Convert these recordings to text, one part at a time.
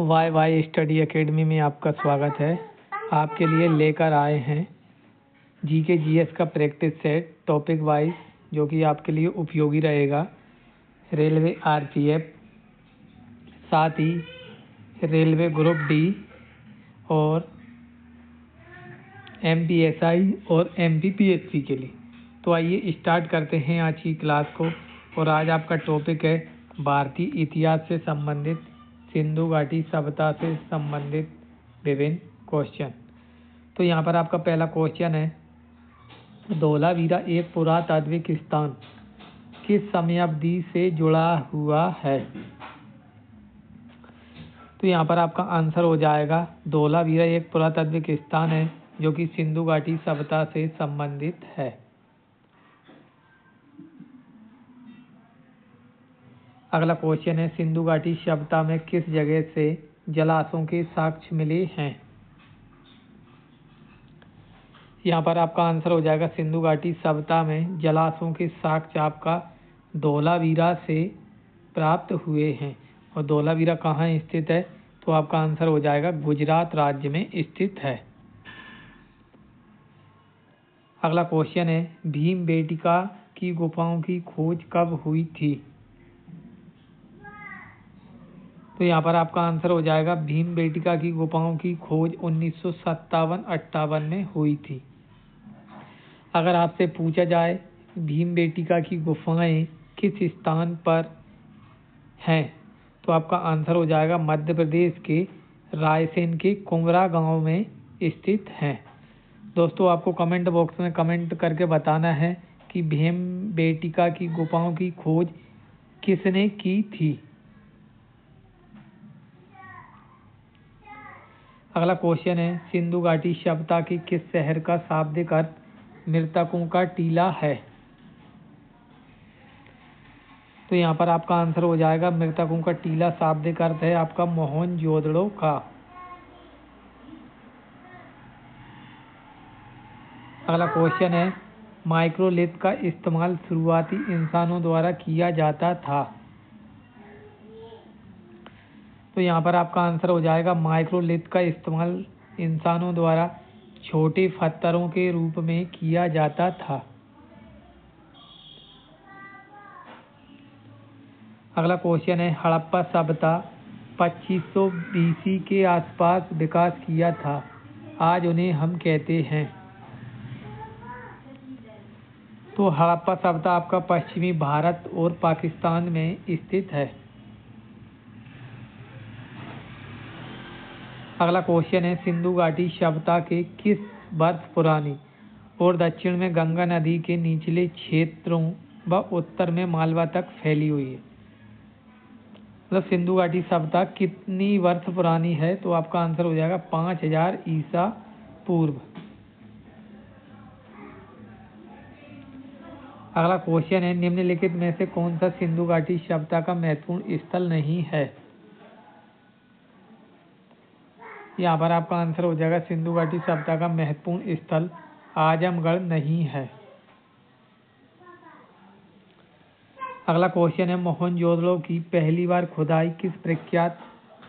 Y Y study academy में आपका स्वागत है। आपके लिए लेकर आए हैं जीके जीएस का प्रैक्टिस सेट टॉपिक वाइज, जो कि आपके लिए उपयोगी रहेगा। रेलवे आरपीएफ, साथ ही रेलवे ग्रुप डी और एमपीएसआई और एमपीपीएससी के लिए। तो आइए स्टार्ट करते हैं आज की क्लास को। और आज आपका टॉपिक है भारतीय इतिहास से संबंधित सिंधु घाटी सभ्यता से संबंधित विभिन्न क्वेश्चन। तो यहाँ पर आपका पहला क्वेश्चन है, धौलावीरा एक पुरातात्विक स्थान किस समयावधि से जुड़ा हुआ है? तो यहाँ पर आपका आंसर हो जाएगा, धौलावीरा एक पुरातात्विक स्थान है जो कि सिंधु घाटी सभ्यता से संबंधित है। अगला क्वेश्चन है, सिंधु घाटी सभ्यता में किस जगह से जलाशयों के साक्ष्य मिले हैं? यहाँ पर आपका आंसर हो जाएगा, सिंधु घाटी सभ्यता में जलाशयों के साक्ष्य आपका धौलावीरा से प्राप्त हुए हैं। और धौलावीरा कहाँ स्थित है? तो आपका आंसर हो जाएगा, गुजरात राज्य में स्थित है। अगला क्वेश्चन है, भीमबेटका की गुफाओं की खोज कब हुई थी? तो यहाँ पर आपका आंसर हो जाएगा, भीमबेटका की गुफाओं की खोज 1957-58 में हुई थी। अगर आपसे पूछा जाए भीमबेटका की गुफाएं किस स्थान पर हैं, तो आपका आंसर हो जाएगा, मध्य प्रदेश के रायसेन के कुंगरा गांव में स्थित हैं। दोस्तों, आपको कमेंट बॉक्स में कमेंट करके बताना है कि भीमबेटका की गुफाओं की खोज किसने की थी। अगला क्वेश्चन है, सिंधु घाटी सभ्यता के किस शहर का शाब्दिक अर्थ मृतकों का टीला है? तो यहाँ पर आपका आंसर हो जाएगा, मृतकों का टीला शाब्दिक अर्थ है आपका मोहनजोदड़ो का। अगला क्वेश्चन है, माइक्रोलिथ का इस्तेमाल शुरुआती इंसानों द्वारा किया जाता था। तो यहाँ पर आपका आंसर हो जाएगा, माइक्रोलिथ का इस्तेमाल इंसानों द्वारा छोटे पत्थरों के रूप में किया जाता था। अगला क्वेश्चन है, हड़प्पा सभ्यता 2500 BC के आसपास विकास किया था, आज उन्हें हम कहते हैं। तो हड़प्पा सभ्यता आपका पश्चिमी भारत और पाकिस्तान में स्थित है। अगला क्वेश्चन है, सिंधु घाटी सभ्यता के किस वर्ष पुरानी और दक्षिण में गंगा नदी के निचले क्षेत्रों व उत्तर में मालवा तक फैली हुई है? मतलब सिंधु घाटी सभ्यता कितनी वर्ष पुरानी है? तो आपका आंसर हो जाएगा 5000 ईसा पूर्व। अगला क्वेश्चन है, निम्नलिखित में से कौन सा सिंधु घाटी सभ्यता का महत्वपूर्ण स्थल नहीं है? यहाँ पर आपका आंसर हो जाएगा, सिंधु घाटी सभ्यता का महत्वपूर्ण स्थल आजमगढ़ नहीं है। अगला क्वेश्चन है, मोहनजोदड़ो की पहली बार खुदाई किस प्रख्यात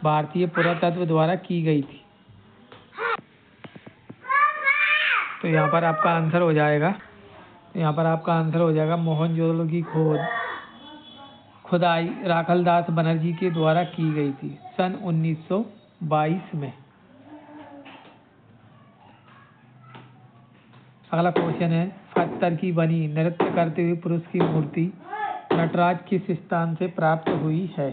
भारतीय पुरातत्व द्वारा की गई थी? तो यहाँ पर आपका आंसर हो जाएगा, मोहनजोदड़ो की खुदाई राखलदास बनर्जी के द्वारा की गई थी सन 1922 में। अगला क्वेश्चन है, पत्थर की बनी नृत्य करते हुए पुरुष की मूर्ति नटराज किस स्थान से प्राप्त हुई है?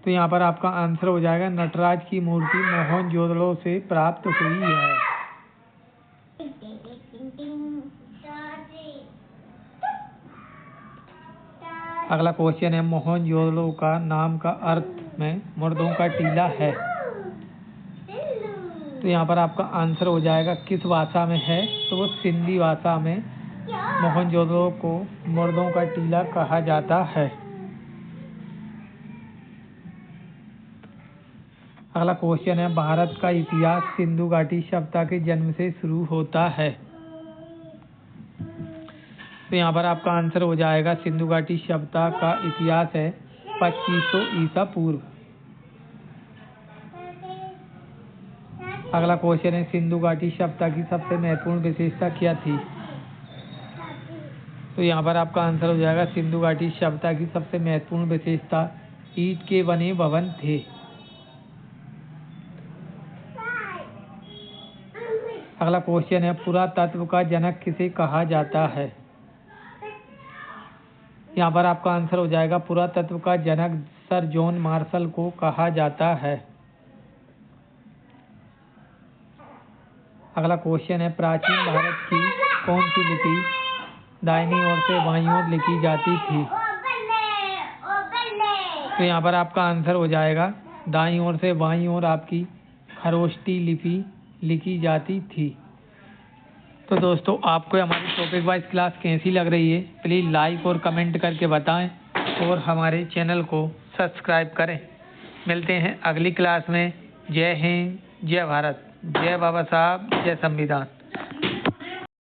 तो यहाँ पर आपका आंसर हो जाएगा, नटराज की मूर्ति मोहनजोदड़ो से प्राप्त हुई है। अगला क्वेश्चन है, मोहनजोदड़ो का नाम का अर्थ में मुर्दों का टीला है। तो यहाँ पर आपका आंसर हो जाएगा, किस भाषा में है? तो वो सिंधी भाषा में मोहनजोदड़ो को मुर्दों का टीला कहा जाता है। अगला क्वेश्चन है, भारत का इतिहास सिंधु घाटी सभ्यता के जन्म से शुरू होता है। तो यहाँ पर आपका आंसर हो जाएगा, सिंधु घाटी सभ्यता का इतिहास है 2500 ईसा पूर्व। अगला क्वेश्चन है सिंधु घाटी सभ्यता की सबसे महत्वपूर्ण विशेषता क्या थी? तो यहाँ पर आपका आंसर हो जाएगा सिंधु घाटी सभ्यता की सबसे महत्वपूर्ण विशेषता ईंट के बने भवन थे। अगला क्वेश्चन है पुरातत्व का जनक किसे कहा जाता है? यहाँ पर आपका आंसर हो जाएगा पुरातत्व का जनक सर जॉन मार्शल को कहा जाता है। अगला क्वेश्चन है प्राचीन भारत की कौन सी लिपि दाहिनी ओर से बाईं ओर लिखी जाती थी? तो यहाँ पर आपका आंसर हो जाएगा दाईं ओर से बाईं ओर आपकी खरोष्टी लिपि लिखी जाती थी। तो दोस्तों आपको हमारी टॉपिक वाइज क्लास कैसी लग रही है प्लीज़ लाइक और कमेंट करके बताएं और हमारे चैनल को सब्सक्राइब करें। मिलते हैं अगली क्लास में। जय हिंद, जय भारत, जय बाबा साहब, जय संविधान।